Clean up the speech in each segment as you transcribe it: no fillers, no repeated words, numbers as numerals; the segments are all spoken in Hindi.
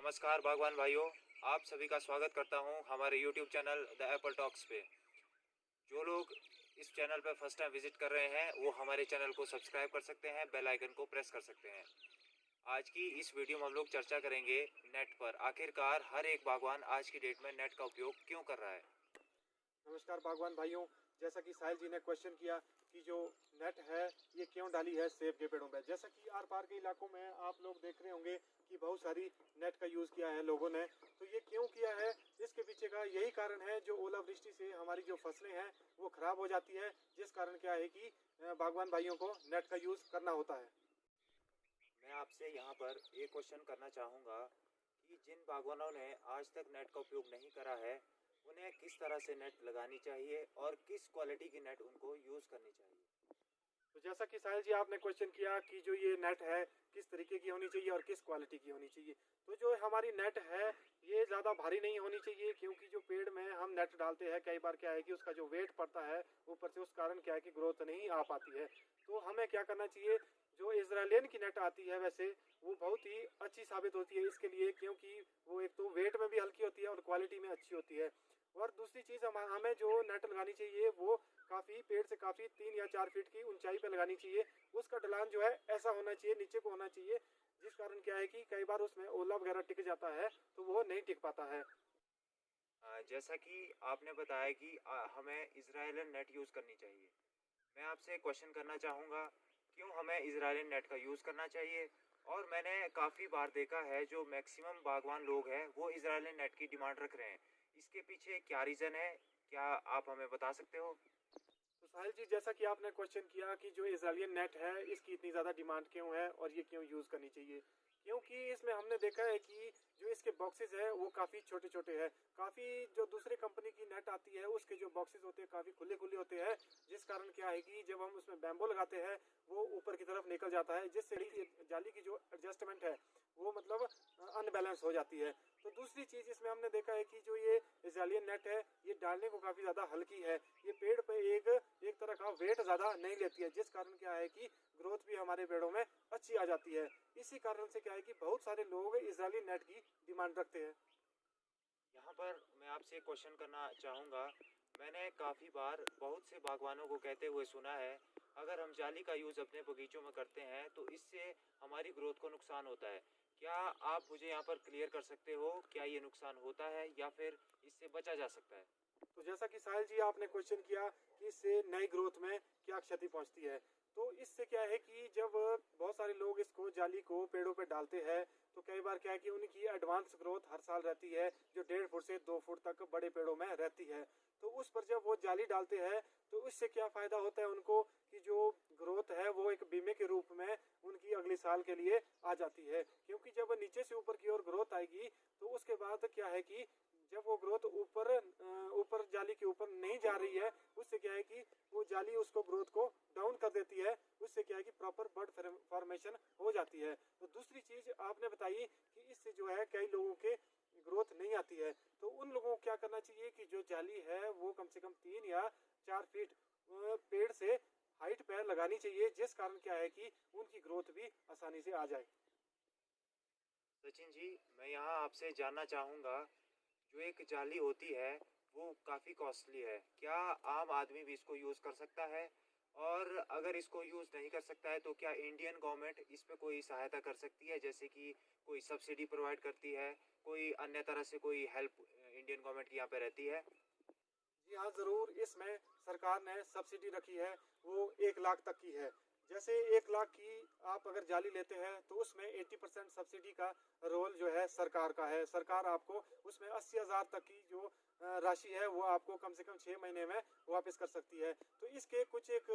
नमस्कार बागवान भाइयों, आप सभी का स्वागत करता हूं हमारे YouTube channel the Apple talks पे। जो लोग इस चैनल पर फर्स्ट टाइम विजिट कर रहे हैं वो हमारे चैनल को सब्सक्राइब कर सकते हैं, बेल आइकन को प्रेस कर सकते हैं। आज की इस वीडियो में हम लोग चर्चा करेंगे नेट पर। आखिरकार हर एक बागवान आज की डेट में नेट का उपयोग क्यों कर रहा है। नमस्कार बागवान भाइयों, जैसा कि साहिल जी ने क्वेश्चन किया कि जो नेट है ये क्यों डाली है सेब के पेड़ों में। जैसा कि आर पार के इलाकों में आप लोग देख रहे होंगे कि बहुत सारी नेट का यूज़ किया है लोगों ने। तो ये क्यों किया है, इसके पीछे का यही कारण है, जो ओलावृष्टि से हमारी जो फसलें हैं वो ख़राब हो जाती है, जिस कारण क्या है कि बागवान भाइयों को नेट का यूज़ करना होता है। मैं आपसे यहाँ पर एक क्वेश्चन करना चाहूँगा कि जिन बागवानों ने आज तक नेट का उपयोग नहीं करा है उन्हें किस तरह से नेट लगानी चाहिए और किस क्वालिटी की नेट उनको यूज़ करनी चाहिए। तो जैसा कि साहिल जी आपने क्वेश्चन किया कि जो ये नेट है किस तरीके की होनी चाहिए और किस क्वालिटी की होनी चाहिए। तो जो हमारी नेट है ये ज़्यादा भारी नहीं होनी चाहिए, क्योंकि जो पेड़ में हम नेट डालते हैं कई बार क्या है कि उसका जो वेट पड़ता है ऊपर से, उस कारण क्या है कि ग्रोथ नहीं आ पाती है। तो हमें क्या करना चाहिए, जो इजरायलियन की नेट आती है वैसे वो बहुत ही अच्छी साबित होती है इसके लिए, क्योंकि वो एक तो वेट में भी हल्की होती है और क्वालिटी में अच्छी होती है। और दूसरी चीज़ हमें जो नेट लगानी चाहिए वो काफ़ी पेड़ से काफ़ी 3 या 4 फीट की ऊंचाई पे लगानी चाहिए। उसका ढलान जो है ऐसा होना चाहिए, नीचे को होना चाहिए, जिस कारण क्या है कि कई बार उसमें ओला वगैरह टिक जाता है तो वो नहीं टिक पाता है। जैसा कि आपने बताया कि हमें इजरायलियन नेट यूज़ करनी चाहिए। मैं आपसे क्वेश्चन करना चाहूँगा, क्यों हमें इजरायलियन नेट का यूज़ करना चाहिए। और मैंने काफ़ी बार देखा है जो मैक्सिमम बागवान लोग हैं वो इजरायलियन नेट की डिमांड रख रहे हैं। इसके पीछे क्या रीज़न है, क्या आप हमें बता सकते हो। तो साहिल जी, जैसा कि आपने क्वेश्चन किया कि जो इजरायलियन नेट है इसकी इतनी ज़्यादा डिमांड क्यों है और ये क्यों यूज़ करनी चाहिए, क्योंकि इसमें हमने देखा है कि जो इसके बॉक्सेस है वो काफ़ी छोटे छोटे हैं। काफ़ी जो दूसरे कंपनी की नेट आती है उसके जो बॉक्सेस होते हैं काफ़ी खुले खुले होते हैं, जिस कारण क्या है कि जब हम उसमें बैम्बो लगाते हैं वो ऊपर की तरफ निकल जाता है, जिससे जाली की जो एडजस्टमेंट है वो मतलब अनबैलेंस हो जाती है। तो दूसरी चीज़ इसमें हमने देखा है कि जो ये इजरायलियन नेट है ये डालने को काफ़ी ज़्यादा हल्की है। ये पेड़ पे एक एक तरह का वेट ज़्यादा नहीं लेती है, जिस कारण क्या है कि ग्रोथ भी हमारे पेड़ों में अच्छी आ जाती है। इसी कारण से क्या है कि बहुत सारे लोग इजरायली नेट की डिमांड रखते हैं। यहाँ पर मैं आपसे क्वेश्चन करना चाहूँगा। मैंने काफ़ी बार बहुत से बागवानों को कहते हुए सुना है, अगर हम जाली का यूज़ अपने बगीचों में करते हैं तो इससे हमारी ग्रोथ को नुकसान होता है। क्या आप मुझे यहाँ पर क्लियर कर सकते हो, क्या ये नुकसान होता है या फिर इससे बचा जा सकता है। तो जैसा कि साहिल जी आपने क्वेश्चन किया कि इससे नई ग्रोथ में क्या क्षति पहुंचती है, तो इससे क्या है कि जब बहुत सारे लोग इसको जाली को पेड़ों पे डालते हैं तो कई बार क्या है कि उनकी एडवांस ग्रोथ हर साल रहती है, जो 1.5 फुट से 2 फुट तक बड़े पेड़ों में रहती है। तो उस पर जब वो जाली डालते हैं तो उससे क्या फायदा होता है उनको कि जो ग्रोथ है वो एक बीमे के रूप में उनकी अगले साल के लिए आ जाती है, क्योंकि जब नीचे से ऊपर की ओर ग्रोथ आएगी तो उसके बाद क्या है कि जब वो ग्रोथ ऊपर जाली के ऊपर नहीं जा रही है, उससे क्या है कि वो जाली उसको ग्रोथ को डाउन कर देती है। उससे क्या है कि प्रॉपर बर्ड फॉर्मेशन हो जाती है। तो दूसरी चीज आपने बताई कि इससे जो है कई लोगों के ग्रोथ नहीं आती है, तो उन लोगों को क्या करना चाहिए कि जो जाली है वो कम से कम 3 या 4 फीट पेड़ से हाइट पर लगानी चाहिए, जिस कारण क्या है कि उनकी ग्रोथ भी आसानी से आ जाए। सचिन जी, मैं यहाँ आपसे जानना चाहूँगा, जो एक जाली होती है वो काफ़ी कॉस्टली है, क्या आम आदमी भी इसको यूज़ कर सकता है। और अगर इसको यूज़ नहीं कर सकता है तो क्या इंडियन गवर्नमेंट इस पे कोई सहायता कर सकती है, जैसे कि कोई सब्सिडी प्रोवाइड करती है, कोई अन्य तरह से कोई हेल्प इंडियन गवर्नमेंट की यहाँ पे रहती है। जी हाँ, ज़रूर। इसमें सरकार ने सब्सिडी रखी है, वो 1 लाख तक की है। जैसे 1 लाख की आप अगर जाली लेते हैं तो उसमें 80% सब्सिडी का रोल जो है सरकार का है। सरकार आपको उसमें 80,000 तक की जो राशि है वो आपको कम से कम 6 महीने में वापस कर सकती है। तो इसके कुछ एक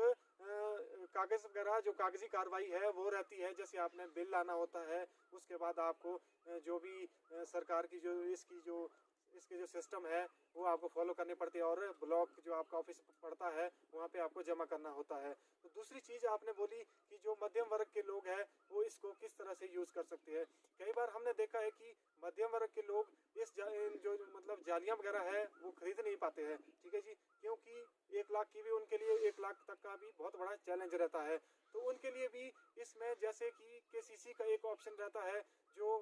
कागज़ वगैरह जो कागजी कार्रवाई है वो रहती है, जैसे आपने बिल लाना होता है, उसके बाद आपको जो भी सरकार की जो इसकी जो इसके जो सिस्टम है वो आपको फॉलो करनी पड़ती है, और ब्लॉक जो आपका ऑफिस पड़ता है वहाँ पे आपको जमा करना होता है। तो दूसरी चीज़ आपने बोली कि जो मध्यम वर्ग के लोग हैं वो इसको किस तरह से यूज़ कर सकते हैं। कई बार हमने देखा है कि मध्यम वर्ग के लोग जो मतलब जालियाँ वगैरह है वो खरीद नहीं पाते हैं, ठीक है जी, क्योंकि 1 लाख की भी उनके लिए 1 लाख तक का भी बहुत बड़ा चैलेंज रहता है। तो उनके लिए भी इसमें जैसे कि KCC का एक ऑप्शन रहता है, जो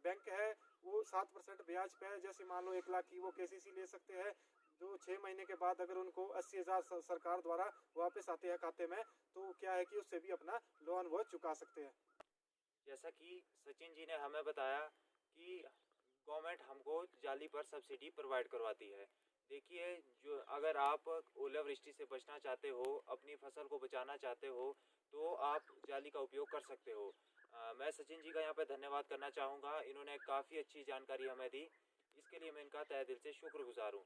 बैंक है वो 7% ब्याज पे है। जैसे मान लो 1 लाख की वो KCC ले सकते हैं, जो 6 महीने के बाद अगर उनको 80,000 सरकार द्वारा वापस आते हैं खाते में, तो क्या है कि उससे भी अपना लोन वो चुका सकते हैं। जैसा कि सचिन जी ने हमें बताया कि गवर्नमेंट हमको जाली पर सब्सिडी प्रोवाइड करवाती है। देखिए, जो अगर आप ओलावृष्टि से बचना चाहते हो, अपनी फसल को बचाना चाहते हो, तो आप जाली का उपयोग कर सकते हो। मैं सचिन जी का यहाँ पे धन्यवाद करना चाहूँगा। इन्होंने काफ़ी अच्छी जानकारी हमें दी, इसके लिए मैं इनका तहे दिल से शुक्रगुजार हूँ।